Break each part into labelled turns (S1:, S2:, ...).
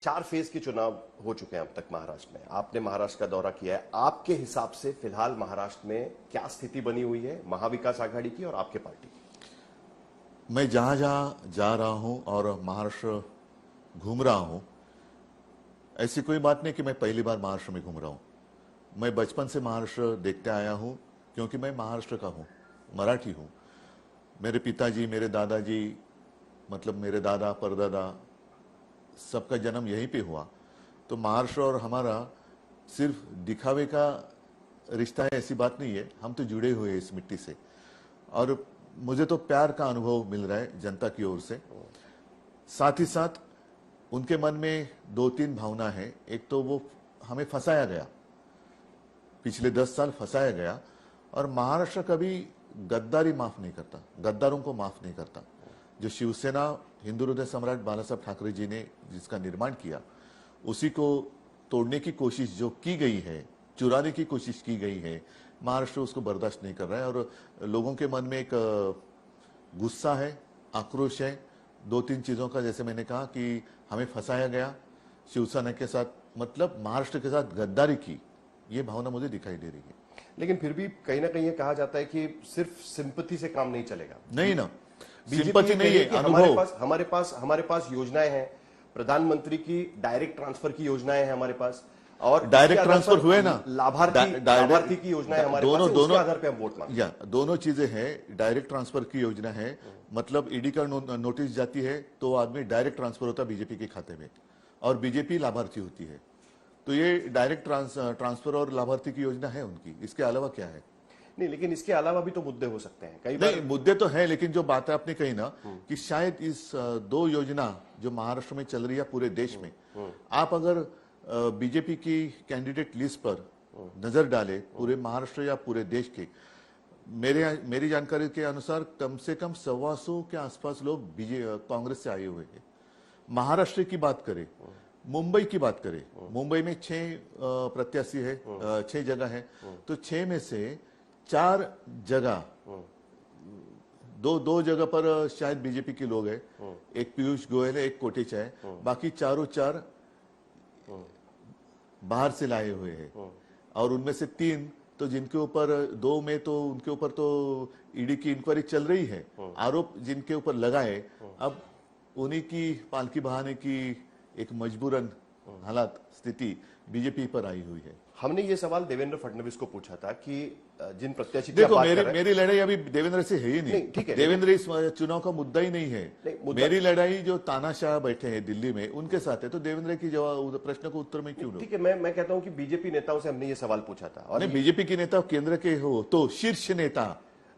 S1: 4 phase के चुनाव हो चुके हैं अब तक महाराष्ट्र में। आपने महाराष्ट्र का दौरा किया है। आपके हिसाब से फिलहाल महाराष्ट्र में क्या स्थिति बनी हुई है महाविकास आघाड़ी की और आपके पार्टी की?
S2: मैं जहां जहां जा रहा हूं और महाराष्ट्र घूम रहा हूं, ऐसी कोई बात नहीं कि मैं पहली बार महाराष्ट्र में घूम रहा हूं। मैं बचपन से महाराष्ट्र देखते आया हूं, क्योंकि मैं महाराष्ट्र का हूं, मराठी हूं। मेरे पिताजी, मेरे दादाजी, मतलब मेरे दादा परदादा, सबका जन्म यहीं पे हुआ। तो महाराष्ट्र और हमारा सिर्फ दिखावे का रिश्ता है ऐसी बात नहीं है, हम तो जुड़े हुए हैं इस मिट्टी से। और मुझे तो प्यार का अनुभव मिल रहा है जनता की ओर से। साथ ही साथ उनके मन में 2-3 भावना है। एक तो वो हमें फंसाया गया, पिछले 10 साल फंसाया गया, और महाराष्ट्र कभी गद्दारी माफ नहीं करता, गद्दारों को माफ नहीं करता। जो शिवसेना हिंदू हृदय सम्राट बाला साहब ठाकरे जी ने जिसका निर्माण किया, उसी को तोड़ने की कोशिश जो की गई है, चुराने की कोशिश की गई है, महाराष्ट्र उसको बर्दाश्त नहीं कर रहा है। और लोगों के मन में एक गुस्सा है, आक्रोश है 2-3 चीजों का। जैसे मैंने कहा कि हमें फंसाया गया, शिवसेना के साथ, मतलब महाराष्ट्र के साथ गद्दारी की, ये भावना मुझे दिखाई दे रही है।
S1: लेकिन फिर भी कहीं ना कहीं ये कहा जाता है कि सिर्फ सिंपैथी से काम नहीं चलेगा।
S2: नहीं ना,
S1: सिंपैथी नहीं है,
S2: अनुभव।
S1: हमारे पास योजनाएं हैं, प्रधानमंत्री की डायरेक्ट ट्रांसफर की योजनाएं हैं हमारे पास, और
S2: डायरेक्ट ट्रांसफर हुए ना,
S1: लाभार्थी की योजनाएं हमारे पास, उसके आधार पे हम वोट मांगते हैं।
S2: या दोनों चीजें हैं। डायरेक्ट ट्रांसफर की योजना है, मतलब ईडी का नोटिस जाती है तो आदमी डायरेक्ट ट्रांसफर होता है बीजेपी के खाते में, और बीजेपी लाभार्थी होती है। तो ये डायरेक्ट ट्रांसफर और लाभार्थी की योजना है उनकी। इसके अलावा क्या है?
S1: नहीं, लेकिन इसके अलावा भी तो मुद्दे हो सकते हैं कई
S2: नहीं, मुद्दे तो है, लेकिन जो बात है आपने कही ना कि शायद इस 2 योजना जो महाराष्ट्र में चल रही है पूरे देश में, आप अगर बीजेपी की कैंडिडेट लिस्ट पर नजर डाले पूरे महाराष्ट्र या पूरे देश के, मेरी जानकारी के अनुसार कम से कम 125 के आसपास लोग कांग्रेस से आए हुए हैं। महाराष्ट्र की बात करें, मुंबई की बात करें, मुंबई में 6 प्रत्याशी है, 6 जगह है, तो 6 में से 4 जगह, दो जगह पर शायद बीजेपी के लोग हैं। एक पीयूष गोयल है, एक कोटेचा है, बाकी चारों 4 बाहर से लाए हुए हैं। और उनमें से 3 तो जिनके ऊपर 2 में तो उनके ऊपर तो ईडी की इंक्वायरी चल रही है, आरोप जिनके ऊपर लगाए, अब उन्हीं की पालकी बहाने की एक मजबूरन हालात स्थिति बीजेपी पर आई हुई है।
S1: हमने ये सवाल देवेंद्र फडणवीस को पूछा था कि जिन प्रत्याशी,
S2: देखो मेरी लड़ाई अभी देवेंद्र से है ही नहीं,
S1: ठीक है,
S2: देवेंद्र इस चुनाव का मुद्दा ही नहीं है। मेरी लड़ाई जो तानाशाह बैठे हैं दिल्ली में उनके साथ है। तो देवेंद्र की जवाब प्रश्न को उत्तर में क्यों?
S1: ठीक है, मैं कहता हूं कि बीजेपी नेताओं से हमने ये सवाल पूछा था, और
S2: बीजेपी के नेता केंद्र के हो तो शीर्ष नेता,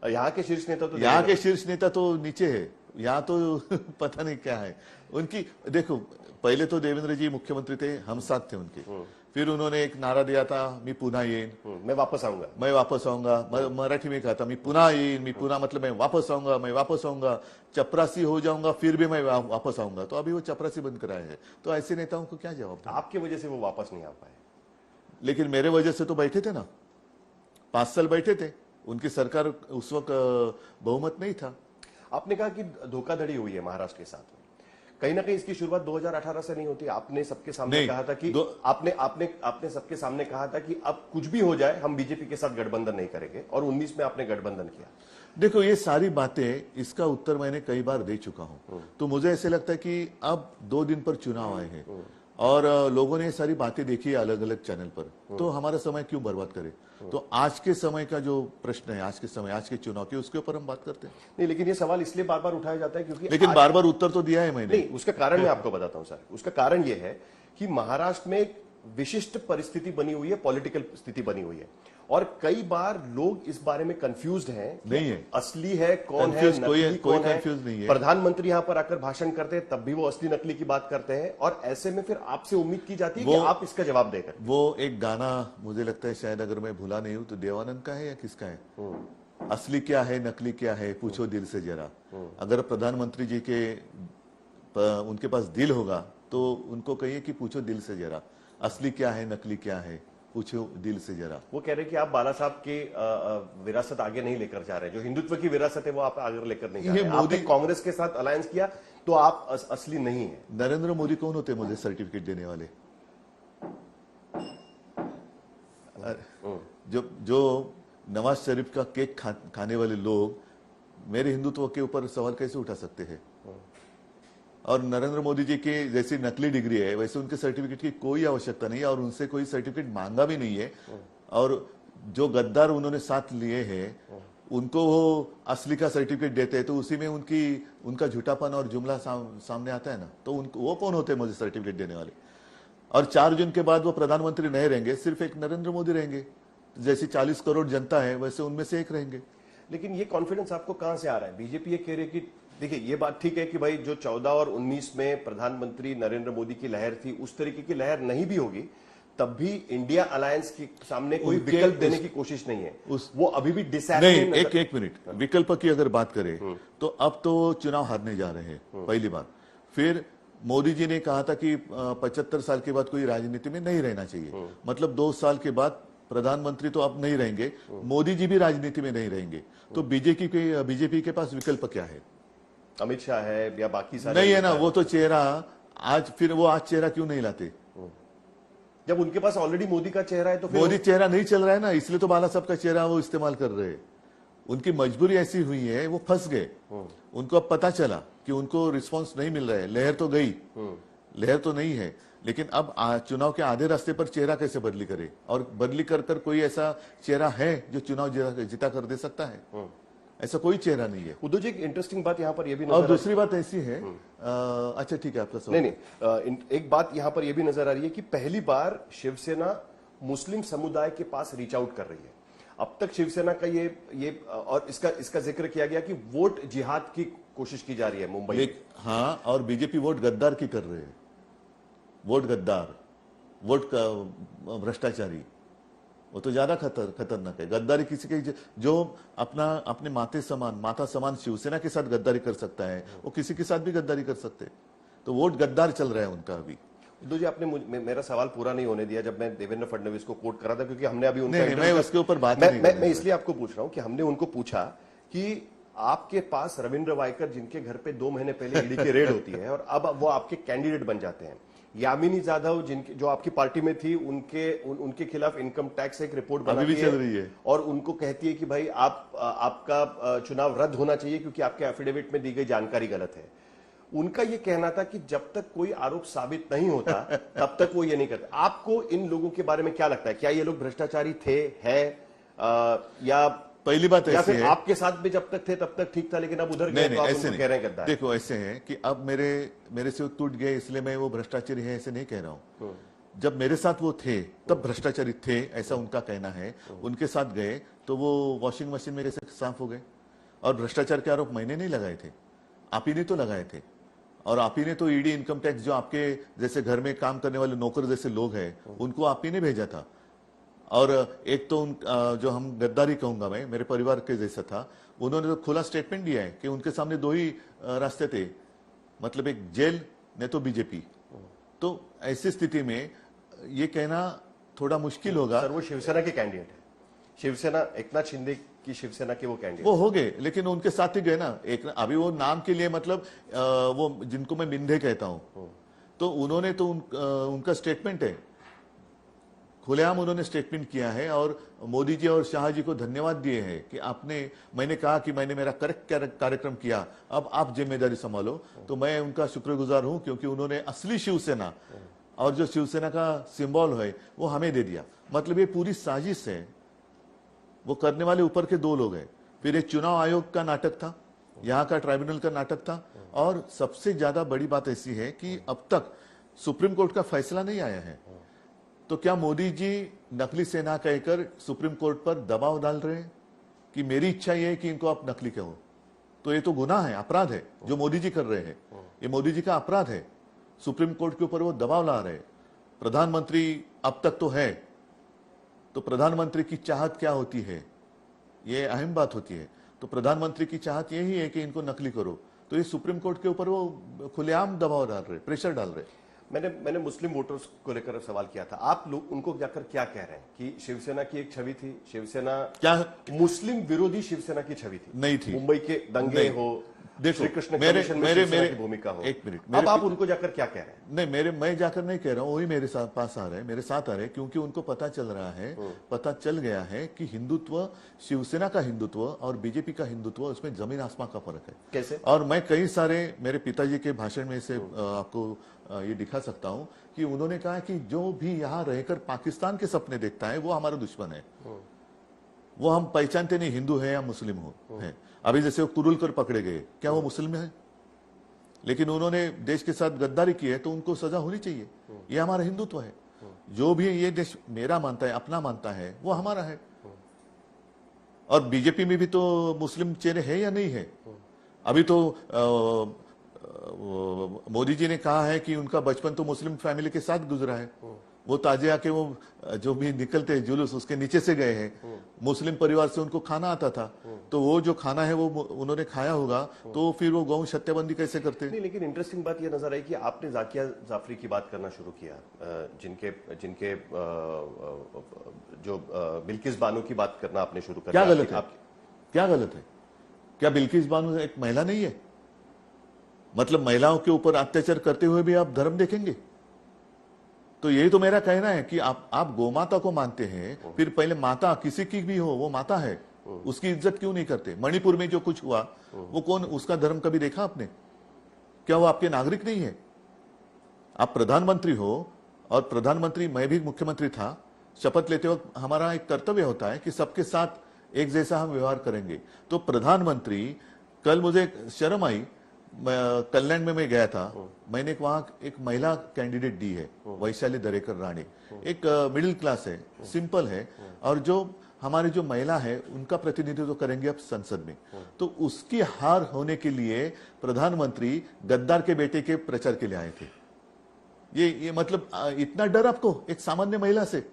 S1: यहाँ के शीर्ष नेता तो
S2: यहाँ के शीर्ष नेता तो नीचे है, यहाँ तो पता नहीं क्या है उनकी। देखो, पहले तो देवेंद्र जी मुख्यमंत्री थे, हम साथ थे उनके, फिर उन्होंने एक नारा दिया था, मैं पुन्हा येईन,
S1: मैं वापस आऊंगा,
S2: मराठी में कहा था, मैं पुन्हा येईन, मैं पुन्हा मतलब मैं वापस आऊंगा, चपरासी हो जाऊंगा फिर भी मैं वापस आऊंगा। तो अभी वो चपरासी बन कर आए हैं। तो ऐसे नेताओं को क्या जवाब?
S1: आपकी वजह से वो वापस नहीं आ पाए,
S2: लेकिन मेरे वजह से तो बैठे थे ना, 5 साल बैठे थे, उनकी सरकार उस वक्त बहुमत नहीं था।
S1: आपने कहा कि धोखाधड़ी हुई है महाराष्ट्र के साथ में, कहीं ना कहीं इसकी शुरुआत 2018 से नहीं होती? आपने सबके सामने कहा था कि आपने सबके सामने कहा था कि अब कुछ भी हो जाए हम बीजेपी के साथ गठबंधन नहीं करेंगे, और 19 में आपने गठबंधन किया।
S2: देखो, ये सारी बातें, इसका उत्तर मैंने कई बार दे चुका हूं। तो मुझे ऐसे लगता है कि अब 2 दिन पर चुनाव आए हैं और लोगों ने सारी बातें देखी है अलग अलग चैनल पर, तो हमारा समय क्यों बर्बाद करें? तो आज के समय का जो प्रश्न है, आज के समय, आज के चुनाव के, उसके ऊपर हम बात करते हैं।
S1: नहीं, लेकिन ये सवाल इसलिए बार बार उठाया जाता है क्योंकि,
S2: लेकिन बार बार उत्तर तो दिया है मैंने।
S1: नहीं, उसका कारण मैं आपको बताता हूं सर। उसका कारण यह है कि महाराष्ट्र में एक विशिष्ट परिस्थिति बनी हुई है, पॉलिटिकल स्थिति बनी हुई है, और कई बार लोग इस बारे में कंफ्यूज्ड हैं,
S2: नहीं है
S1: असली है कौन है, नकली कौन है।
S2: नहीं है।
S1: प्रधानमंत्री यहां पर आकर भाषण करते हैं तब भी वो असली नकली की बात करते हैं, और ऐसे में फिर आपसे उम्मीद की जाती है कि आप इसका जवाब देकर।
S2: वो एक गाना मुझे लगता है, शायद अगर मैं भूला नहीं हूं तो देवानंद का है या किसका है, असली क्या है नकली क्या है पूछो दिल से जरा। अगर प्रधानमंत्री जी के उनके पास दिल होगा तो उनको कहिए कि पूछो दिल से जरा, असली क्या है नकली क्या है पूछो दिल से जरा।
S1: वो कह रहे कि आप बाला साहब की विरासत आगे नहीं लेकर जा रहे, जो हिंदुत्व की विरासत है वो आप आगे लेकर नहीं जा रहे। आपने कांग्रेस के साथ अलायंस किया, तो आप असली नहीं है।
S2: नरेंद्र मोदी कौन होते हैं मुझे सर्टिफिकेट देने वाले? जो नवाज शरीफ का केक खाने वाले लोग मेरे हिंदुत्व के ऊपर सवाल कैसे उठा सकते हैं? और नरेंद्र मोदी जी की जैसी नकली डिग्री है वैसे उनके सर्टिफिकेट की कोई आवश्यकता नहीं है और उनसे कोई सर्टिफिकेट मांगा भी नहीं है। और जो गद्दार उन्होंने साथ लिए हैं उनको वो असली का सर्टिफिकेट देते हैं तो उसी में उनका झूठापन और जुमला सामने आता है ना। तो उनको वो कौन होते हैं मुझे सर्टिफिकेट देने वाले? और 4 जून के बाद वो प्रधानमंत्री नहीं रहेंगे, सिर्फ एक नरेंद्र मोदी रहेंगे। जैसी 40 करोड़ जनता है वैसे उनमें से एक रहेंगे।
S1: लेकिन ये कॉन्फिडेंस आपको कहां से आ रहा है? बीजेपी ये कह रही है कि देखिए ये बात ठीक है कि भाई जो 14 और 19 में प्रधानमंत्री नरेंद्र मोदी की लहर थी उस तरीके की लहर नहीं भी होगी, तब भी इंडिया अलायंस के सामने कोई विकल्प देने की कोशिश नहीं है। वो अभी भी
S2: नहीं, एक मिनट, विकल्प की अगर बात करें तो अब तो चुनाव हारने जा रहे हैं पहली बार। फिर मोदी जी ने कहा था कि 75 साल के बाद कोई राजनीति में नहीं रहना चाहिए, मतलब 2 साल के बाद प्रधानमंत्री तो अब नहीं रहेंगे, मोदी जी भी राजनीति में नहीं रहेंगे। तो बीजेपी के पास विकल्प क्या है?
S1: अमित शाह है या बाकी सारे
S2: नहीं है ना। वो तो चेहरा आज चेहरा क्यों नहीं लाते?
S1: जब उनके पास ऑलरेडी मोदी का चेहरा है तो फिर
S2: मोदी चेहरा नहीं चल रहा है ना, इसलिए तो बाला साहब का चेहरा वो इस्तेमाल कर रहे हैं। उनकी मजबूरी ऐसी हुई है, वो फंस गए। उनको अब पता चला कि उनको रिस्पांस नहीं मिल रहा है। लहर तो गई, लहर तो नहीं है, लेकिन अब चुनाव के आधे रास्ते पर चेहरा कैसे बदली करे? और बदली कर कोई ऐसा चेहरा है जो चुनाव जिता कर दे सकता है? ऐसा कोई चेहरा नहीं है।
S1: उद्धव जी एक इंटरेस्टिंग बात यहाँ पर यह भी
S2: और दूसरी बात ऐसी है, अच्छा ठीक है आपका सवाल।
S1: नहीं, एक बात यहाँ पर यह भी नजर आ रही है कि पहली बार शिवसेना मुस्लिम समुदाय के पास रीच आउट कर रही है। अब तक शिवसेना का ये और इसका जिक्र किया गया कि वोट जिहाद की कोशिश की जा रही है मुंबई में।
S2: हाँ, और बीजेपी वोट गद्दार की कर रहे हैं। वोट गद्दार, वोट का भ्रष्टाचारी, वो तो ज्यादा खतरनाक है। गद्दारी किसी के जो अपने माता समान शिवसेना के साथ गद्दारी कर सकता है वो किसी के साथ भी गद्दारी कर सकते हैं। तो वोट गद्दार चल रहा है उनका अभी।
S1: उद्धव जी आपने मेरा सवाल पूरा नहीं होने दिया जब मैं देवेंद्र फडणवीस को कोट करा था, क्योंकि हमने अभी उनका
S2: मैं उसके ऊपर बात
S1: मैं इसलिए आपको पूछ रहा हूं कि हमने उनको पूछा कि आपके पास रविंद्र वायकर जिनके घर पे 2 महीने पहले ईडी की रेड होती है और अब वो आपके कैंडिडेट बन जाते हैं, यामिनी जाधव जो आपकी पार्टी में थी उनके खिलाफ इनकम टैक्स एक रिपोर्ट बनाती
S2: चल रही है
S1: और उनको कहती है कि भाई आपका चुनाव रद्द होना चाहिए क्योंकि आपके एफिडेविट में दी गई जानकारी गलत है। उनका यह कहना था कि जब तक कोई आरोप साबित नहीं होता तब तक वो ये नहीं करते। आपको इन लोगों के बारे में क्या लगता है? क्या ये लोग भ्रष्टाचारी थे, या
S2: पहली बात ऐसी है
S1: आपके साथ भी जब तक थे तब तक ठीक था लेकिन अब उधर गए तो आप उनको कह रहे हैं गद्दार?
S2: देखो ऐसे है कि अब मेरे से टूट गए इसलिए मैं वो भ्रष्टाचारी है ऐसे नहीं कह रहा हूं। जब मेरे साथ वो थे तब भ्रष्टाचारी थे ऐसा उनका कहना है। उनके साथ गए तो वो वॉशिंग मशीन में कैसे साफ हो गए? और भ्रष्टाचार के आरोप मैंने नहीं लगाए थे, आप ही ने तो लगाए थे। और आप ही ने तो ईडी इनकम टैक्स जो आपके जैसे घर में काम करने वाले नौकर जैसे लोग हैं उनको आप ही ने भेजा था। और एक तो जो हम गद्दारी कहूंगा मैं, मेरे परिवार के जैसा था, उन्होंने तो खुला स्टेटमेंट दिया है कि उनके सामने 2 ही रास्ते थे, मतलब एक जेल नहीं तो बीजेपी। तो ऐसी स्थिति में ये कहना थोड़ा मुश्किल होगा।
S1: सर वो शिवसेना के कैंडिडेट है, शिवसेना एकनाथ शिंदे की शिवसेना के वो कैंडिडेट
S2: वो हो गए, लेकिन उनके साथ ही गए ना। एक अभी वो नाम के लिए मतलब वो जिनको मैं मिंधे कहता हूं, तो उन्होंने तो उनका स्टेटमेंट है, खुलेआम उन्होंने स्टेटमेंट किया है और मोदी जी और शाह जी को धन्यवाद दिए हैं कि मैंने कहा कि मैंने मेरा करेक्ट कार्यक्रम किया, अब आप जिम्मेदारी संभालो। तो मैं उनका शुक्रगुजार हूं क्योंकि उन्होंने असली शिवसेना और जो शिवसेना का सिंबल है वो हमें दे दिया। मतलब ये पूरी साजिश है, वो करने वाले ऊपर के 2 लोग हैं। फिर एक चुनाव आयोग का नाटक था, यहाँ का ट्राइब्यूनल का नाटक था, और सबसे ज्यादा बड़ी बात ऐसी है कि अब तक सुप्रीम कोर्ट का फैसला नहीं आया है। तो क्या मोदी जी नकली सेना कहकर सुप्रीम कोर्ट पर दबाव डाल रहे हैं कि मेरी इच्छा यह है कि इनको आप नकली कहो? तो ये तो गुनाह है, अपराध है जो मोदी जी कर रहे हैं, ये मोदी जी का अपराध है। सुप्रीम कोर्ट के ऊपर वो दबाव ला रहे हैं। प्रधानमंत्री अब तक तो है, तो प्रधानमंत्री की चाहत क्या होती है, ये अहम बात होती है। तो प्रधानमंत्री की चाहत यही है कि इनको नकली करो, तो ये सुप्रीम कोर्ट के ऊपर वो खुलेआम दबाव डाल रहे, प्रेशर डाल रहे।
S1: मैंने मुस्लिम वोटर्स को लेकर सवाल किया था। आप लोग उनको जाकर क्या कह रहे हैं कि शिवसेना की एक छवि थी, शिवसेना
S2: क्या
S1: मुस्लिम विरोधी शिवसेना की छवि थी?
S2: नहीं थी।
S1: मुंबई के दंगे हो,
S2: देखो,
S1: श्री कृष्ण
S2: मेरे
S1: कमीशन में
S2: मेरे
S1: शिवसेना
S2: मेरे
S1: की भूमिका हो,
S2: एक मिनट,
S1: अब आप उनको जाकर क्या कह रहे हैं?
S2: नहीं, मैं जाकर नहीं कह रहा हूं, वही मेरे साथ पास आ रहे हैं, मेरे साथ आ रहे हैं, क्योंकि उनको पता चल रहा है, पता चल गया है कि हिंदुत्व, शिवसेना का हिंदुत्व और बीजेपी का हिंदुत्व, उसमें जमीन आसमान का फर्क है।
S1: कैसे?
S2: और मैं कई सारे मेरे पिताजी के भाषण में से आपको ये दिखा सकता हूं कि उन्होंने कहा कि जो भी यहां रहकर पाकिस्तान के सपने देखता है वो हमारा दुश्मन है। वो हम पहचानते नहीं हिंदू है या मुस्लिम है। अभी जैसे वो कुरुलकर पकड़े गए, क्या वो मुस्लिम है? लेकिन उन्होंने देश के साथ गद्दारी की है तो उनको सजा होनी चाहिए। ये हमारा हिंदुत्व है। जो भी ये देश मेरा मानता है, अपना मानता है, वो हमारा है। और बीजेपी में भी तो मुस्लिम चेहरे है या नहीं है? अभी तो मोदी जी ने कहा है कि उनका बचपन तो मुस्लिम फैमिली के साथ गुजरा है। वो ताजिया के वो जो भी निकलते जुलूस उसके नीचे से गए हैं। मुस्लिम परिवार से उनको खाना आता था, तो वो जो खाना है वो उन्होंने खाया होगा, तो फिर वो गौ हत्याबंदी कैसे करते?
S1: नहीं, लेकिन इंटरेस्टिंग बात ये नजर आई कि आपने जाकिया जाफरी की बात करना शुरू किया, जिनके जो बिल्किस बानो की बात करना आपने शुरू कर
S2: क्या गलत है? क्या गलत है? क्या बिल्किस बानो एक महिला नहीं है? मतलब महिलाओं के ऊपर अत्याचार करते हुए भी आप धर्म देखेंगे? तो यही तो मेरा कहना है कि आप गोमाता को मानते हैं, फिर पहले माता किसी की भी हो वो माता है, उसकी इज्जत क्यों नहीं करते? मणिपुर में जो कुछ हुआ वो कौन, उसका धर्म कभी देखा आपने? क्या वो आपके नागरिक नहीं है? आप प्रधानमंत्री हो, और प्रधानमंत्री, मैं भी मुख्यमंत्री था, शपथ लेते वक्त हमारा एक कर्तव्य होता है कि सबके साथ एक जैसा हम व्यवहार करेंगे। तो प्रधानमंत्री, कल मुझे शर्म आई, कल्याण में मैं गया था, मैंने वहां एक महिला कैंडिडेट दी है, वैशाली दरेकर राणी, एक मिडिल क्लास है, सिंपल है, और जो हमारी जो महिला है उनका प्रतिनिधित्व करेंगे अब संसद में। तो उसकी हार होने के लिए प्रधानमंत्री गद्दार के बेटे के प्रचार के लिए आए थे। ये मतलब इतना डर आपको एक सामान्य महिला से?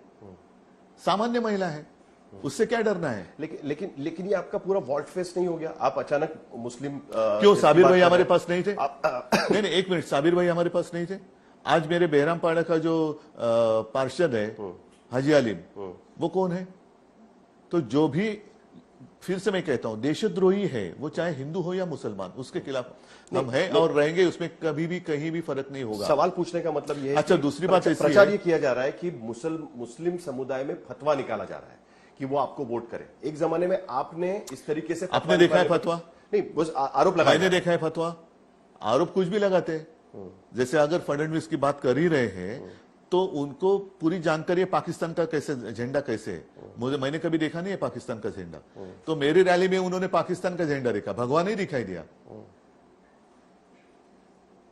S2: सामान्य महिला है, उससे क्या डरना है?
S1: लेकिन ये आपका पूरा वॉल्ट फेस नहीं हो गया? आप अचानक मुस्लिम
S2: क्यों? साबिर भाई हमारे पास नहीं थे? नहीं, एक मिनट, साबिर भाई हमारे पास नहीं थे? आज मेरे बेहरामपाड़ा का जो पार्षद है हाजी आलिम, वो कौन है? तो जो भी, फिर से मैं कहता हूं, देशद्रोही है वो, चाहे हिंदू हो या मुसलमान, उसके खिलाफ हम हैं और रहेंगे, उसमें कभी भी कहीं भी फर्क नहीं होगा।
S1: सवाल पूछने का मतलब ये है।
S2: अच्छा, दूसरी बात ऐसी है,
S1: प्रचार ये किया जा रहा है कि मुस्लिम समुदाय में फतवा निकाला जा रहा है कि वो आपको वोट करे। एक जमाने में आपने इस तरीके से
S2: आपने देखा है फतवा?
S1: नहीं, बस आरोप लगाया।
S2: मैंने देखा है फतवा? आरोप कुछ भी लगाते हैं। जैसे अगर फडणवीस की बात कर ही रहे हैं तो उनको पूरी जानकारी है पाकिस्तान का कैसे झंडा कैसे है। मैंने कभी देखा नहीं है पाकिस्तान का झंडा। तो मेरी रैली में उन्होंने पाकिस्तान का झंडा देखा, भगवा नहीं दिखाई दिया।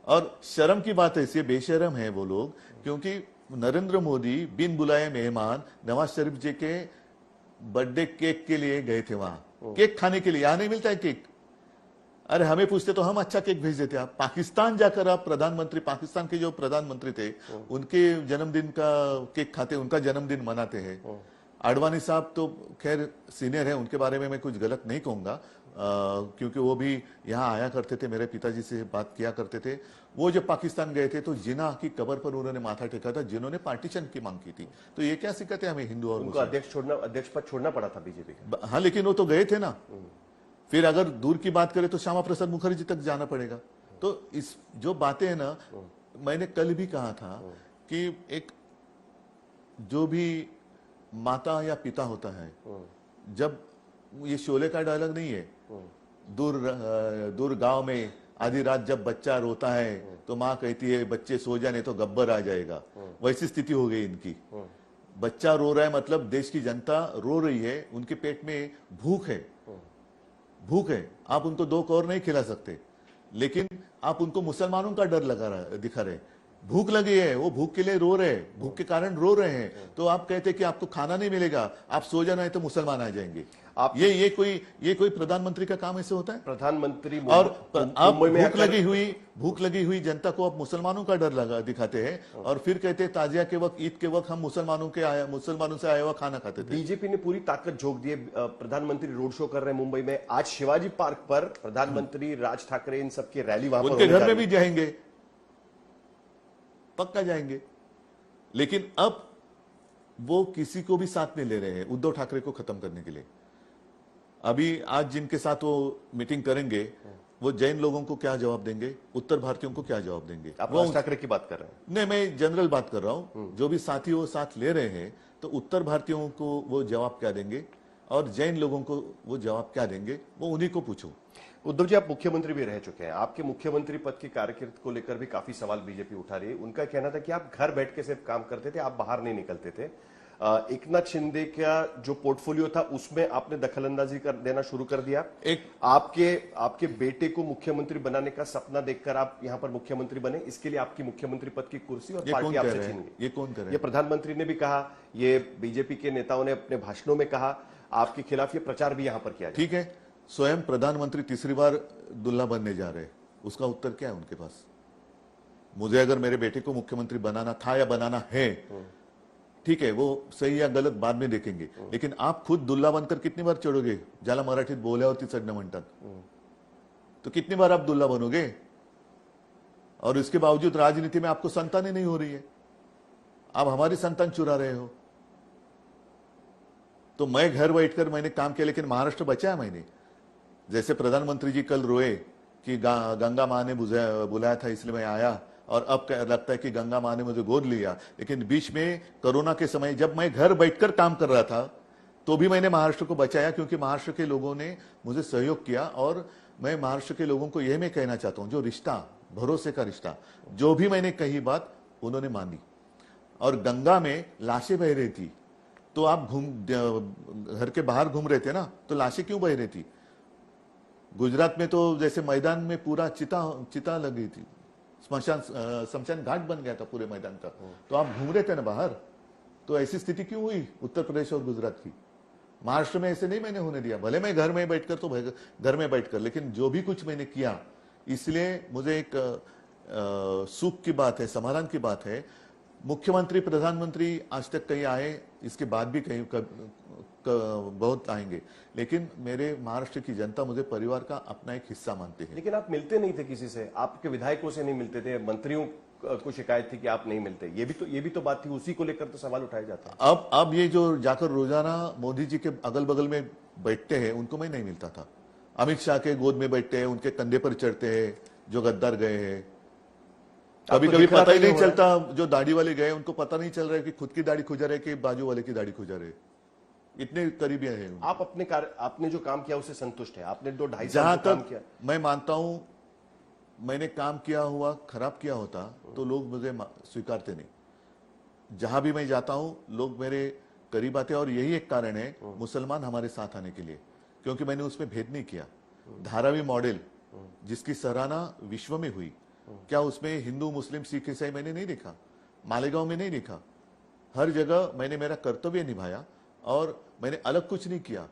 S2: और शर्म की बात ऐसी, बेशर्म है वो लोग, क्योंकि नरेंद्र मोदी बिन बुलाए मेहमान नवाज शरीफ जी के बर्थडे केक के लिए गए थे वहां, केक खाने के लिए। यहां नहीं मिलता है केक? अरे हमें पूछते तो हम अच्छा केक भेज देते। आप पाकिस्तान जाकर आप प्रधानमंत्री, पाकिस्तान के जो प्रधानमंत्री थे उनके जन्मदिन का केक खाते, उनका जन्मदिन मनाते हैं। आडवाणी साहब तो खैर सीनियर है, उनके बारे में मैं कुछ गलत नहीं कहूंगा, क्योंकि वो भी यहाँ आया करते थे, मेरे पिताजी से बात किया करते थे। वो जब पाकिस्तान गए थे तो जिना की कबर पर उन्होंने माथा टेका था, जिन्होंने पार्टीशन की मांग की थी। तो ये क्या सिखाते हैं हमें हिंदू और
S1: उनको अध्यक्ष पद छोड़ना पड़ा था बीजेपी का।
S2: हाँ, लेकिन वो तो गए थे ना। फिर अगर दूर की बात करें तो श्यामा प्रसाद मुखर्जी तक जाना पड़ेगा। तो इस जो बातें हैं ना, मैंने कल भी कहा था कि एक जो भी माता या पिता होता है, जब ये शोले का डायलॉग नहीं है, दूर गांव में आधी रात जब बच्चा रोता है तो माँ कहती है बच्चे सो जाने तो गब्बर आ जाएगा। वैसी स्थिति हो गई इनकी। बच्चा रो रहा है मतलब देश की जनता रो रही है, उनके पेट में भूख है, भूख है। आप उनको दो कौर नहीं खिला सकते, लेकिन आप उनको मुसलमानों का डर दिखा रहे। भूख लगी है, वो भूख के लिए रो रहे हैं, भूख के कारण रो रहे हैं, तो आप कहते कि आपको खाना नहीं मिलेगा, आप सो जाना है तो मुसलमान आ जाएंगे। आप ये कोई प्रधानमंत्री का काम ऐसे होता है?
S1: प्रधानमंत्री
S2: और आप भूख लगी हुई जनता को आप मुसलमानों का डर दिखाते हैं और फिर कहते हैं ताजिया के वक्त, ईद के वक्त हम मुसलमानों से आया हुआ खाना खाते थे।
S1: बीजेपी ने पूरी ताकत झोंक दी। प्रधानमंत्री रोड शो कर रहे हैं मुंबई में। आज शिवाजी पार्क पर प्रधानमंत्री, राज ठाकरे, इन सबकी रैली वहां पर
S2: उनके घर में भी जाएंगे। पक्का जाएंगे। लेकिन अब वो किसी को भी साथ नहीं ले रहे हैं उद्धव ठाकरे को खत्म करने के लिए। अभी आज जिनके साथ वो मीटिंग करेंगे वो जैन लोगों को क्या जवाब देंगे, उत्तर भारतीयों को क्या जवाब देंगे?
S1: आप राज ठाकरे की बात कर रहे हैं?
S2: नहीं, मैं जनरल बात कर रहा हूं। जो भी साथी वो साथ ले रहे हैं तो उत्तर भारतीयों को वो जवाब क्या देंगे और जैन लोगों को वो जवाब क्या देंगे, वो उन्हीं को पूछो।
S1: उद्धव जी, आप मुख्यमंत्री भी रह चुके हैं, आपके मुख्यमंत्री पद की कार्यकिर्द को लेकर भी काफी सवाल बीजेपी उठा रही है। उनका कहना था कि आप घर बैठ के सिर्फ काम करते थे, आप बाहर नहीं निकलते थे। एकनाथ शिंदे का जो पोर्टफोलियो था उसमें आपने दखलंदाजी कर देना शुरू कर दिया। आपके बेटे को मुख्यमंत्री बनाने का सपना देखकर आप यहां पर मुख्यमंत्री बने, इसके लिए आपकी मुख्यमंत्री पद की कुर्सी और पार्टी आपसे छीन गई।
S2: ये कौन करे?
S1: ये प्रधानमंत्री ने भी कहा, ये बीजेपी के नेताओं ने अपने भाषणों में कहा, आपके खिलाफ ये प्रचार भी यहां पर किया।
S2: ठीक है, स्वयं प्रधानमंत्री तीसरी बार दुल्हा बनने जा रहे हैं, उसका उत्तर क्या है उनके पास? मुझे अगर मेरे बेटे को मुख्यमंत्री बनाना था या बनाना है, ठीक है, वो सही या गलत बाद में देखेंगे, लेकिन आप खुद दुल्हा बनकर कितनी बार चढ़ोगे? ज्याला मराठीत बोल्यावरती चढणं म्हणतात, तो कितनी बार आप दुल्हा बनोगे? और इसके बावजूद राजनीति में आपको संतान ही नहीं हो रही है, आप हमारी संतान चुरा रहे हो। तो मैं घर बैठकर मैंने काम किया, लेकिन महाराष्ट्र बचाया मैंने। जैसे प्रधानमंत्री जी कल रोए कि गंगा मां ने बुलाया था इसलिए मैं आया, और अब लगता है कि गंगा मां ने मुझे गोद लिया। लेकिन बीच में कोरोना के समय जब मैं घर बैठकर काम कर रहा था तो भी मैंने महाराष्ट्र को बचाया, क्योंकि महाराष्ट्र के लोगों ने मुझे सहयोग किया। और मैं महाराष्ट्र के लोगों को यह मैं कहना चाहता हूं, जो रिश्ता, भरोसे का रिश्ता, जो भी मैंने कही बात उन्होंने मानी। और गंगा में लाशें बह रही थी तो आप घर के बाहर घूम रहे थे ना, तो लाशें क्यों बह रही थी? गुजरात में तो जैसे मैदान में पूरा चिता लगी थी, शमशान घाट बन गया था पूरे मैदान का, तो आप घूम रहे थे ना बाहर। तो ऐसी स्थिति क्यों हुई उत्तर प्रदेश और गुजरात की? महाराष्ट्र में ऐसे नहीं मैंने होने दिया। भले मैं घर में बैठकर तो घर में बैठकर, लेकिन जो भी कुछ मैंने किया, इसलिए मुझे एक सुख की बात है, समाधान की बात है। मुख्यमंत्री प्रधानमंत्री आज तक कहीं आए, इसके बाद भी कहीं बहुत आएंगे, लेकिन मेरे महाराष्ट्र की जनता मुझे परिवार का अपना एक हिस्सा मानते हैं।
S1: लेकिन आप मिलते नहीं थे किसी से, आपके विधायकों से नहीं मिलते थे, मंत्रियों को शिकायत थी कि आप नहीं मिलते, ये भी तो बात थी, उसी को लेकर तो सवाल उठाया जाता है।
S2: अब ये जो जाकर रोजाना मोदी जी के अगल बगल में बैठते हैं, उनको मैं नहीं मिलता था। अमित शाह के गोद में बैठते हैं, उनके कंधे पर चढ़ते हैं जो गद्दार गए हैं। कभी कभी पता ही नहीं चलता, जो दाढ़ी वाले गए उनको पता नहीं चल रहा है कि खुद की दाढ़ी खुजा रहे कि बाजू वाले की दाढ़ी खुजा रहे, इतने करीबी हैं।
S1: आप आपने जो काम किया उससे संतुष्ट है? आपने 2-2.5 साल काम किया।
S2: मैं मानता हूं, मैंने काम किया हुआ खराब किया होता तो लोग मुझे स्वीकारते नहीं। जहां भी मैं जाता हूं लोग मेरे करीब आते हैं, और यही एक कारण है मुसलमान हमारे साथ आने के लिए, क्योंकि मैंने उसमें भेद नहीं किया। धारावी मॉडल जिसकी सराहना विश्व में हुई, क्या उसमें हिंदू मुस्लिम सिख ईसाई मैंने नहीं देखा? मालेगांव में नहीं देखा? हर जगह मैंने मेरा कर्तव्य निभाया और मैंने अलग कुछ नहीं किया।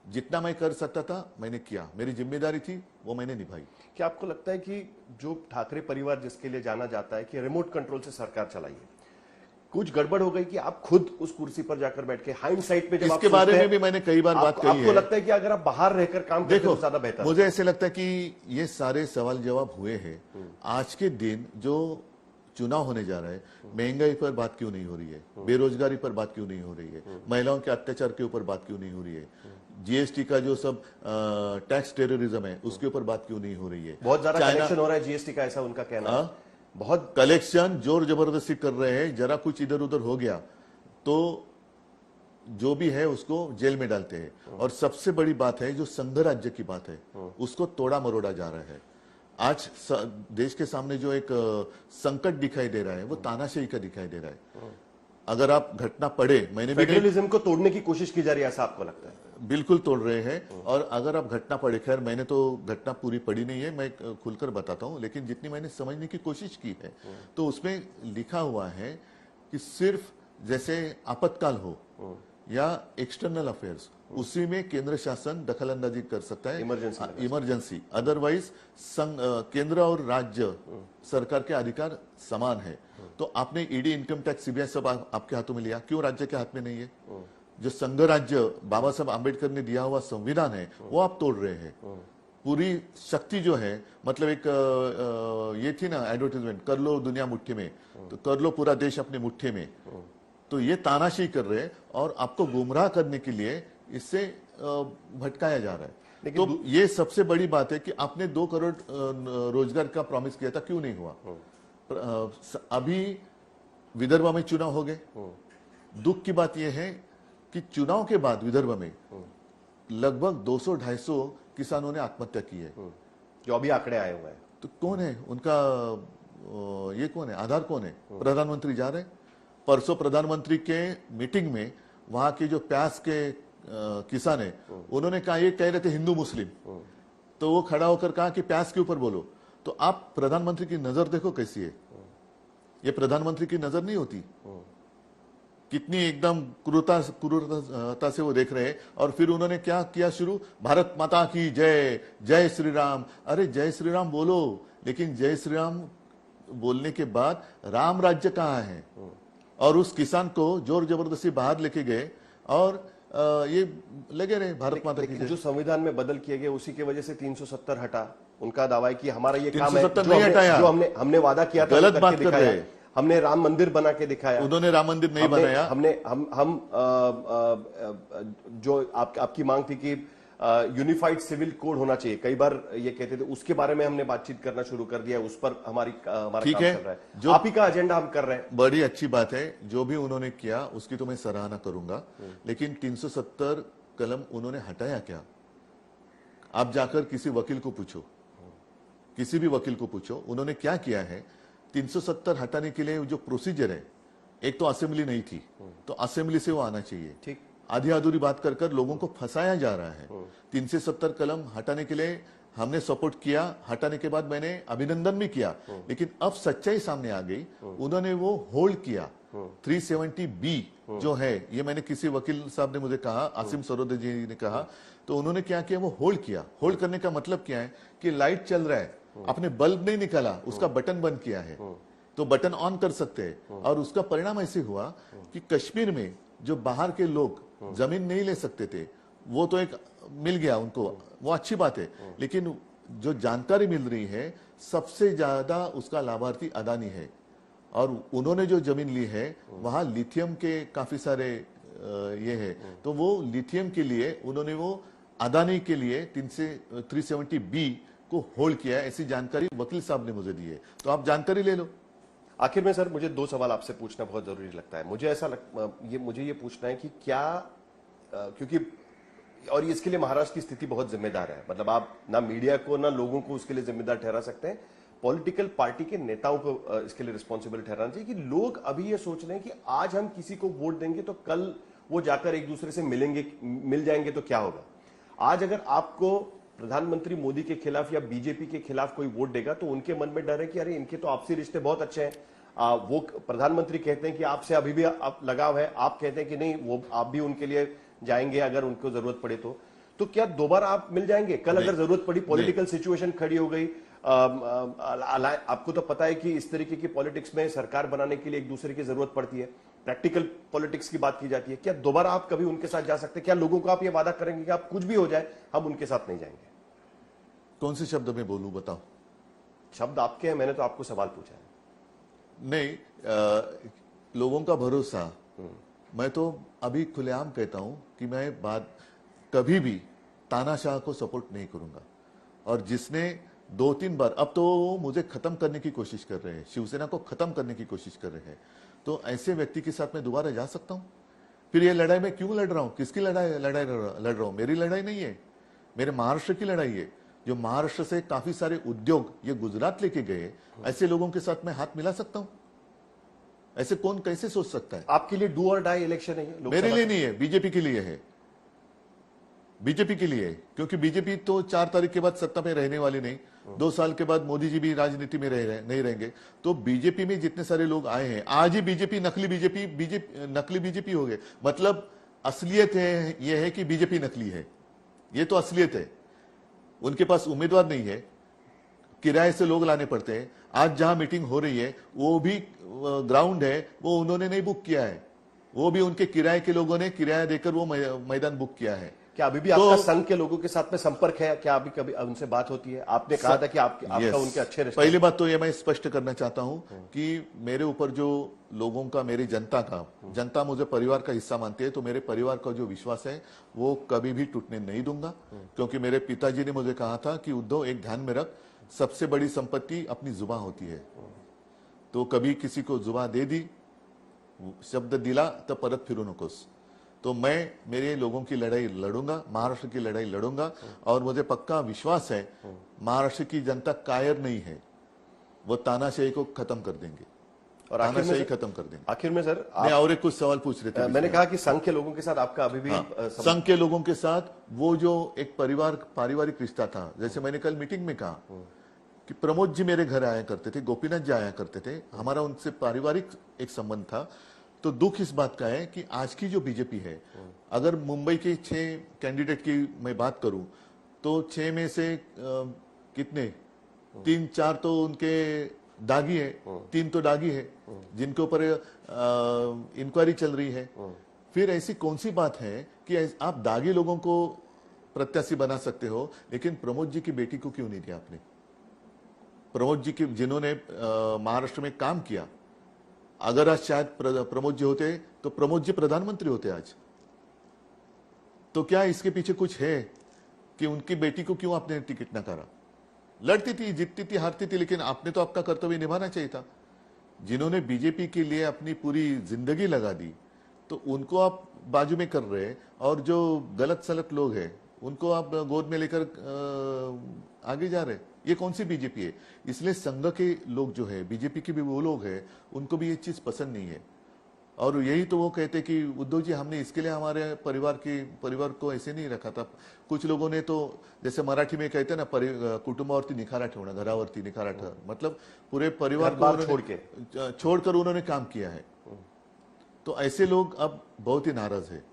S2: जितना मैं कर सकता था मैंने किया, मेरी जिम्मेदारी थी वो मैंने निभाई।
S1: क्या आपको लगता है कि जो ठाकरे परिवार जिसके लिए जाना जाता है कि रिमोट कंट्रोल से सरकार चलाई है, कुछ गड़बड़ हो गई कि आप खुद उस कुर्सी पर जाकर बैठ के हाइंडसाइट पे जब
S2: इसके बारे में भी मैंने कई बार बात कही है।
S1: आपको लगता है कि अगर आप बाहर रहकर काम करते तो ज्यादा बेहतर?
S2: मुझे ऐसे लगता है कि ये सारे सवाल जवाब हुए हैं। आज के दिन जो चुनाव होने जा रहा है, महंगाई पर बात क्यों नहीं हो रही है? बेरोजगारी पर बात क्यों नहीं हो रही है? महिलाओं के अत्याचार के ऊपर बात क्यों नहीं हो रही है? जीएसटी का जो सब टैक्स टेररिज्म है उसके ऊपर बात क्यों नहीं हो रही है?
S1: बहुत ज्यादा कलेक्शन हो रहा है जीएसटी का, ऐसा उनका कहना है।
S2: बहुत कलेक्शन जोर जबरदस्ती कर रहे हैं, जरा कुछ इधर उधर हो गया तो जो भी है उसको जेल में डालते हैं। और सबसे बड़ी बात है जो संघ राज्य की बात है, उसको तोड़ा मरोड़ा जा रहा है। आज देश के सामने जो एक संकट दिखाई दे रहा है वो तानाशाही का दिखाई दे रहा है। अगर आप घटना पढ़े, मैंने भी
S1: फेडरलिज्म को तोड़ने की कोशिश की जा रही है, ऐसा आपको लगता है?
S2: बिल्कुल तोड़ रहे हैं। और अगर आप घटना पढ़े, खैर मैंने तो घटना पूरी पढ़ी नहीं है, मैं खुलकर बताता हूं, लेकिन जितनी मैंने समझने की कोशिश की है तो उसमें लिखा हुआ है कि सिर्फ जैसे आपातकाल हो या एक्सटर्नल अफेयर्स, उसी में केंद्र शासन दखलंदाजी कर सकता है, इमरजेंसी। अदरवाइज केंद्र और राज्य सरकार के अधिकार समान है। तो आपने ईडी, इनकम टैक्स, सीबीआई सब आपके हाथों में लिया, क्यों राज्य के हाथ में नहीं है? जो संघ राज्य बाबा साहब आंबेडकर ने दिया हुआ संविधान है वो आप तोड़ रहे हैं। पूरी शक्ति जो है, मतलब एक ये थी ना एडवर्टाइजमेंट, कर लो दुनिया मुट्ठी में, तो कर लो पूरा देश अपनी मुट्ठी में, तो ये तानाशाही कर रहे हैं और आपको गुमराह करने के लिए इससे भटकाया जा रहा है। तो ये सबसे बड़ी बात है कि आपने 2 करोड़ रोजगार का प्रॉमिस किया था, क्यों नहीं हुआ? अभी विदर्भ में चुनाव हो गए। दुख की बात यह है कि चुनाव के बाद विदर्भ में लगभग 200-250 किसानों ने आत्महत्या की है,
S1: जो अभी आंकड़े आए हुए हैं।
S2: तो कौन है उनका, ये कौन है, आधार कौन है? प्रधानमंत्री जा रहे हैं। परसों प्रधानमंत्री के मीटिंग में वहां के जो प्याज के किसान है, उन्होंने कहा, ये कह रहे थे हिंदू मुस्लिम, तो वो खड़ा होकर कहा कि प्याज के ऊपर बोलो। तो आप प्रधानमंत्री की नजर देखो कैसी है। ये प्रधानमंत्री की नजर नहीं होती, कितनी एकदम क्रूरता से वो देख रहे हैं। और फिर उन्होंने क्या किया शुरू, भारत माता की जय, जय श्री राम। अरे जय श्री राम बोलो, लेकिन जय श्री राम बोलने के बाद राम राज्य कहाँ है? और उस किसान को जोर जबरदस्ती बाहर लेके गए और ये लगे रहे भारत माता की जय।
S1: जो संविधान में बदल किए गए उसी की वजह से 370 हटा। उनका दावा है कि हमारा ये काम है,
S2: 370 नहीं हटाया,
S1: जो हमने वादा किया था,
S2: गलत बात कर रहे हैं।
S1: हमने राम मंदिर बना के दिखाया,
S2: उन्होंने राम मंदिर नहीं बनाया।
S1: हम जो आपकी मांग थी कि यूनिफाइड सिविल कोड होना चाहिए, कई बार ये कहते थे, उसके बारे में हमने बातचीत करना शुरू कर दिया, उस पर हमारा काम चल रहा है। जो आप ही का एजेंडा हम कर रहे हैं।
S2: बड़ी अच्छी बात है, जो भी उन्होंने किया उसकी तो मैं सराहना करूंगा, लेकिन 370 कलम उन्होंने हटाया क्या? आप जाकर किसी वकील को पूछो, किसी भी वकील को पूछो, उन्होंने क्या किया है। 370 हटाने के लिए जो प्रोसीजर है, एक तो असेंबली नहीं थी, तो असेंबली से वो आना चाहिए।
S1: ठीक,
S2: आधी अधूरी बात कर कर लोगों को फंसाया जा रहा है। 370 कलम हटाने के लिए हमने सपोर्ट किया, हटाने के बाद मैंने अभिनंदन भी किया, लेकिन अब सच्चाई सामने आ गई, उन्होंने वो होल्ड किया। 370B जो है, ये मैंने किसी वकील साहब ने मुझे कहा, आसिम सरोदे जी ने कहा, तो उन्होंने क्या किया, वो होल्ड किया। होल्ड करने का मतलब क्या है कि लाइट चल रहा है, आपने बल्ब नहीं निकाला, उसका बटन बंद किया है, तो बटन ऑन कर सकते हैं। और उसका परिणाम ऐसे हुआ कि कश्मीर में जो बाहर के लोग जमीन नहीं ले सकते थे, वो तो एक मिल गया उनको, वो अच्छी बात है। लेकिन जो जानकारी मिल रही है, सबसे ज्यादा उसका लाभार्थी अदानी है, और उन्होंने जो जमीन ली है वहां लिथियम के काफी सारे ये है, तो वो लिथियम के लिए उन्होंने वो अदानी के लिए 370B को होल्ड किया, ऐसी जानकारी वकील साहब ने मुझे दी है, तो आप जानकारी ले लो।
S1: आखिर में सर, मुझे 2 सवाल आपसे पूछना बहुत जरूरी लगता है। मुझे ये पूछना है कि क्या, क्योंकि और इसके लिए महाराष्ट्र की स्थिति बहुत जिम्मेदार है, मतलब आप ना मीडिया को ना लोगों को उसके लिए जिम्मेदार ठहरा सकते हैं, पॉलिटिकल पार्टी के नेताओं को इसके लिए रिस्पॉन्सिबल ठहराना चाहिए कि लोग अभी ये सोच रहे हैं कि आज हम किसी को वोट देंगे तो कल वो जाकर एक दूसरे से मिल जाएंगे तो क्या होगा। आज अगर आपको प्रधानमंत्री मोदी के खिलाफ या बीजेपी के खिलाफ कोई वोट देगा तो उनके मन में डर है कि अरे इनके तो आपसी रिश्ते बहुत अच्छे हैं, वो प्रधानमंत्री कहते हैं कि आपसे अभी भी आप लगाव है, आप कहते हैं कि नहीं, वो आप भी उनके लिए जाएंगे अगर उनको जरूरत पड़े तो क्या दोबारा आप मिल जाएंगे? कल अगर जरूरत पड़ी, पॉलिटिकल सिचुएशन खड़ी हो गई, आपको तो पता है कि इस तरीके की पॉलिटिक्स में सरकार बनाने के लिए एक दूसरे की जरूरत पड़ती है, प्रैक्टिकल पॉलिटिक्स की बात की जाती है, क्या दोबारा आप कभी उनके साथ जा सकते हैं? क्या लोगों को आप ये वादा करेंगे कि आप कुछ भी हो जाए हम उनके साथ नहीं जाएंगे?
S2: कौन से शब्द में बोलूं, बताओ?
S1: शब्द आपके हैं, मैंने तो आपको सवाल पूछा है।
S2: नहीं, लोगों का भरोसा, मैं तो अभी खुलेआम कहता हूं कि मैं बात कभी भी तानाशाह को सपोर्ट नहीं करूंगा। और जिसने 2-3 बार, अब तो वो मुझे खत्म करने की कोशिश कर रहे हैं, शिवसेना को खत्म करने की कोशिश कर रहे हैं, तो ऐसे व्यक्ति के साथ मैं दोबारा जा सकता हूं? फिर ये लड़ाई मैं क्यों लड़ रहा हूं? किसकी लड़ रहा हूं? मेरी लड़ाई नहीं है, मेरे महाराष्ट्र की लड़ाई है। जो महाराष्ट्र से काफी सारे उद्योग ये गुजरात लेके गए, ऐसे लोगों के साथ मैं हाथ मिला सकता हूं? ऐसे कौन कैसे सोच सकता है?
S1: आपके लिए डू और डाई इलेक्शन है?
S2: मेरे लिए नहीं है, बीजेपी के लिए है। बीजेपी के लिए, क्योंकि बीजेपी तो 4 तारीख के बाद सत्ता में रहने वाली नहीं, 2 साल के बाद मोदी जी भी राजनीति में नहीं रहेंगे, तो बीजेपी में जितने सारे लोग आए हैं, आज ही बीजेपी नकली बीजेपी हो गए। मतलब असलियत है, यह है कि बीजेपी नकली है, ये तो असलियत है। उनके पास उम्मीदवार नहीं है, किराए से लोग लाने पड़ते हैं। आज जहां मीटिंग हो रही है वो भी ग्राउंड है, वो उन्होंने नहीं बुक किया है, वो भी उनके किराए के लोगों ने किराया देकर वो मैदान बुक किया है।
S1: क्या अभी भी आपका संघ के लोगों के साथ में संपर्क है? क्या अभी कभी उनसे बात होती है? आपने कहा था कि आपका उनके अच्छे रिश्ते।
S2: पहली बात तो ये मैं स्पष्ट करना चाहता हूं कि मेरे ऊपर जो लोगों का, मेरी जनता मुझे परिवार का हिस्सा मानती है, तो मेरे परिवार का जो विश्वास है वो कभी भी टूटने नहीं दूंगा। क्योंकि मेरे पिताजी ने मुझे कहा था कि उद्धव, एक ध्यान में रख, सबसे बड़ी संपत्ति अपनी जुबान होती है। तो कभी किसी को जुबान दे दी, शब्द दिला तो परत फिरू नकोस। तो मैं मेरे लोगों की लड़ाई लड़ूंगा, महाराष्ट्र की लड़ाई लड़ूंगा, और मुझे पक्का विश्वास है महाराष्ट्र की जनता कायर नहीं है, वो तानाशाही को खत्म कर देंगे और तानाशाही खत्म कर देंगे।
S1: आखिर में सर,
S2: मैं और एक कुछ सवाल पूछ रहे थे।
S1: मैंने कहा कि संघ के लोगों के साथ आपका अभी भी
S2: संघ के लोगों के साथ वो जो एक पारिवारिक रिश्ता था, जैसे मैंने कल मीटिंग में कहा कि प्रमोद जी मेरे घर आया करते थे, गोपीनाथ जी आया करते थे, हमारा उनसे पारिवारिक एक संबंध था। तो दुख इस बात का है कि आज की जो बीजेपी है, अगर मुंबई के 6 कैंडिडेट की मैं बात करूं तो 6 में से कितने 3-4 तो उनके दागी है, 3 तो दागी है जिनके ऊपर इंक्वायरी चल रही है। फिर ऐसी कौन सी बात है कि आप दागी लोगों को प्रत्याशी बना सकते हो, लेकिन प्रमोद जी की बेटी को क्यों नहीं दिया आपने? प्रमोद जी की, जिन्होंने महाराष्ट्र में काम किया, अगर आज शायद प्रमोद जी होते तो प्रमोद जी प्रधानमंत्री होते आज। तो क्या इसके पीछे कुछ है कि उनकी बेटी को क्यों आपने टिकट ना करा? लड़ती थी, जीतती थी, हारती थी, लेकिन आपने तो आपका कर्तव्य निभाना चाहिए था। जिन्होंने बीजेपी के लिए अपनी पूरी जिंदगी लगा दी, तो उनको आप बाजू में कर रहे, और जो गलत सलत लोग हैं उनको आप गोद में लेकर आगे जा रहे। ये कौन सी बीजेपी है? इसलिए संघ के लोग जो है, बीजेपी के भी वो लोग हैं, उनको भी ये चीज पसंद नहीं है। और यही तो वो कहते कि उद्धव जी, हमने इसके लिए हमारे परिवार को ऐसे नहीं रखा था। कुछ लोगों ने तो, जैसे मराठी में कहते हैं ना, कुटुंबावरती निखारा ठेवणं, घरावरती निखारा ठेवणं, मतलब पूरे परिवार को छोड़कर उन्होंने काम किया है। तो ऐसे लोग अब बहुत ही नाराज है,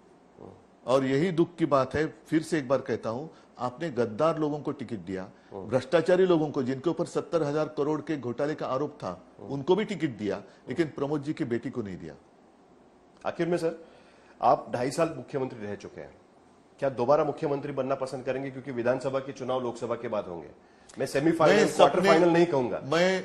S2: और यही दुख की बात है। फिर से एक बार कहता हूं, आपने गद्दार लोगों को टिकट दिया, भ्रष्टाचारी लोगों को, जिनके ऊपर 70,000 करोड़ के घोटाले का आरोप था, उनको भी टिकट दिया, लेकिन प्रमोद जी की बेटी को नहीं दिया।
S1: आखिर में सर, आप 2.5 साल मुख्यमंत्री रह चुके हैं, क्या दोबारा मुख्यमंत्री बनना पसंद करेंगे? क्योंकि विधानसभा के चुनाव लोकसभा के बाद होंगे। मैं सेमीफाइनल, क्वार्टर फाइनल नहीं कहूंगा,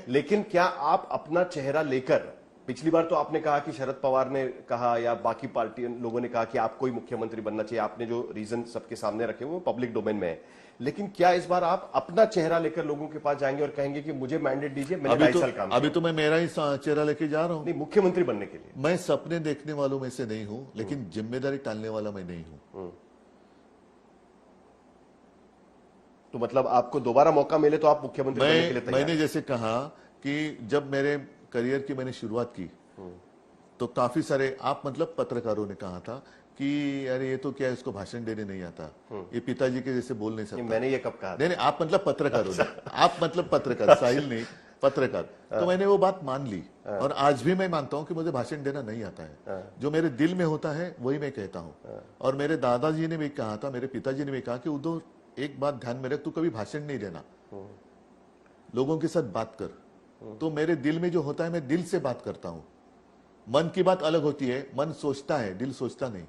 S1: लेकिन क्या आप अपना चेहरा लेकर, पिछली बार तो आपने कहा कि शरद पवार ने कहा या बाकी पार्टी लोगों ने कहा कि आपको ही मुख्यमंत्री बनना चाहिए, आपने जो रीजन सबके सामने रखे वो पब्लिक डोमेन में है, लेकिन क्या इस बार आप अपना चेहरा लेकर लोगों के पास जाएंगे और कहेंगे कि मुझे मैंडेट दीजिए, मैंने 2.5 साल काम किया?
S2: अभी तो मैं मेरा ही चेहरा लेके जा रहा हूं।
S1: नहीं, मुख्यमंत्री बनने के लिए।
S2: मैं सपने देखने वालों में से नहीं हूं, लेकिन जिम्मेदारी टालने वाला मैं नहीं हूं।
S1: तो मतलब आपको दोबारा मौका मिले तो आप मुख्यमंत्री बनने के लिए तैयार?
S2: मैंने जैसे कहा कि जब मेरे करियर की मैंने शुरुआत की, तो काफी सारे आप मतलब पत्रकारों ने कहा था कि अरे ये तो क्या, इसको भाषण देने नहीं आता, ये पिताजी के जैसे बोल नहीं सकता।
S1: मैंने ये कब कहा?
S2: नहीं, आप मतलब पत्रकारों ने, आप मतलब पत्रकार, साहिल नहीं, पत्रकार। तो मैंने वो बात मान ली, और आज भी मैं मानता हूं कि मुझे भाषण देना नहीं आता है। जो मेरे दिल में होता है वही मैं कहता हूं। और मेरे दादाजी ने भी कहा था, मेरे पिताजी ने भी कहा कि उद्धव, एक बात ध्यान में रख, तू कभी भाषण नहीं देना, लोगों के साथ बात कर। तो मेरे दिल में जो होता है, मैं दिल से बात करता हूं। मन की बात अलग होती है, मन सोचता है, दिल सोचता नहीं।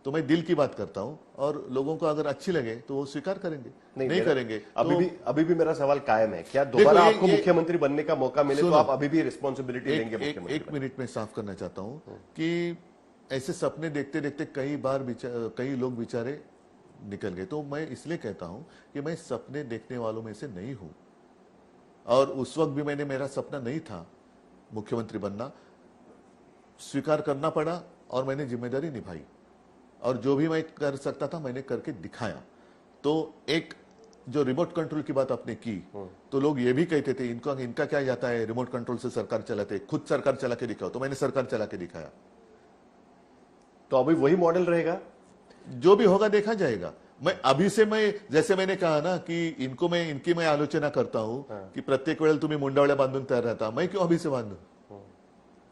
S2: तो मैं दिल की बात करता हूं, और लोगों को अगर अच्छी लगे तो वो स्वीकार करेंगे, नहीं करेंगे।
S1: अभी भी मेरा सवाल कायम है, क्या दोबारा आपको मुख्यमंत्री बनने का मौका मिले तो आप अभी भी रिस्पॉन्सिबिलिटी लेंगे मुख्यमंत्री?
S2: एक मिनट में साफ करना चाहता हूं कि ऐसे सपने देखते देखते कई लोग बेचारे निकल गए। तो मैं इसलिए कहता हूं कि मैं सपने देखने वालों में से नहीं हूं, और उस वक्त भी मेरा सपना नहीं था मुख्यमंत्री बनना। स्वीकार करना पड़ा, और मैंने जिम्मेदारी निभाई, और जो भी मैं कर सकता था मैंने करके दिखाया। तो एक जो रिमोट कंट्रोल की बात आपने की, तो लोग ये भी कहते थे इनका क्या जाता है, रिमोट कंट्रोल से सरकार चलाते, खुद सरकार चला के दिखाओ। तो मैंने सरकार चला के दिखाया।
S1: तो अभी वही मॉडल रहेगा,
S2: जो भी होगा देखा जाएगा। जैसे मैंने कहा ना कि इनकी मैं आलोचना करता हूं कि प्रत्येक वेळेला तुम्ही मुंडावळ्या बांधून तयार रहता, मैं क्यों अभी से बांधू?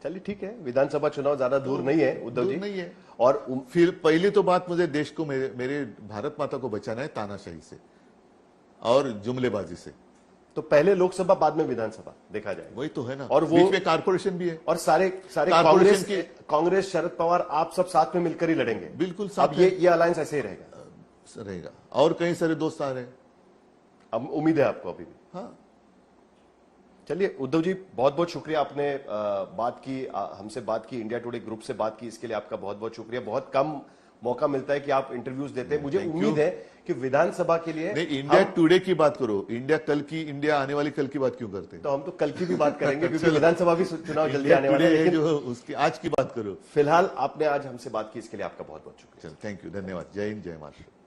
S1: चलिए ठीक है, विधानसभा चुनाव ज्यादा दूर नहीं है उद्धव जी,
S2: नहीं है।
S1: और
S2: फिर पहली तो बात, मुझे देश को, मेरे भारत माता को बचाना है तानाशाही से और जुमलेबाजी से।
S1: तो पहले लोकसभा, बाद में विधानसभा, देखा जाए,
S2: वही तो है ना।
S1: और वो
S2: बीच में कारपोरेशन भी है,
S1: और सारे कांग्रेस, शरद पवार, आप सब साथ में मिलकर ही लड़ेंगे।
S2: बिल्कुल
S1: अब ये अलायंस ऐसे ही रहेगा।
S2: रहेगा और कई सारे दोस्त आ रहे हैं।
S1: अब उम्मीद है आपको अभी भी?
S2: हाँ,
S1: चलिए उद्धव जी, बहुत बहुत शुक्रिया, आपने बात की, हमसे बात की, इंडिया टुडे ग्रुप से बात की, इसके लिए आपका बहुत बहुत शुक्रिया। बहुत कम मौका मिलता है कि आप इंटरव्यूज देते हैं। मुझे उम्मीद है कि विधानसभा के लिए
S2: नहीं, इंडिया टुडे की बात करो, इंडिया कल की, इंडिया आने वाली कल की बात क्यों करते हैं?
S1: तो हम तो कल की भी बात करेंगे क्योंकि विधानसभा भी चुनाव जल्दी आने वाले
S2: टुडे
S1: हैं,
S2: है
S1: लेकिन
S2: जो उसकी आज की बात करो।
S1: फिलहाल आपने आज हमसे बात की, इसके लिए आपका बहुत बहुत शुक्रिया।
S2: चल, थैंक यू, धन्यवाद। जय हिंद, जय महाराष्ट्र।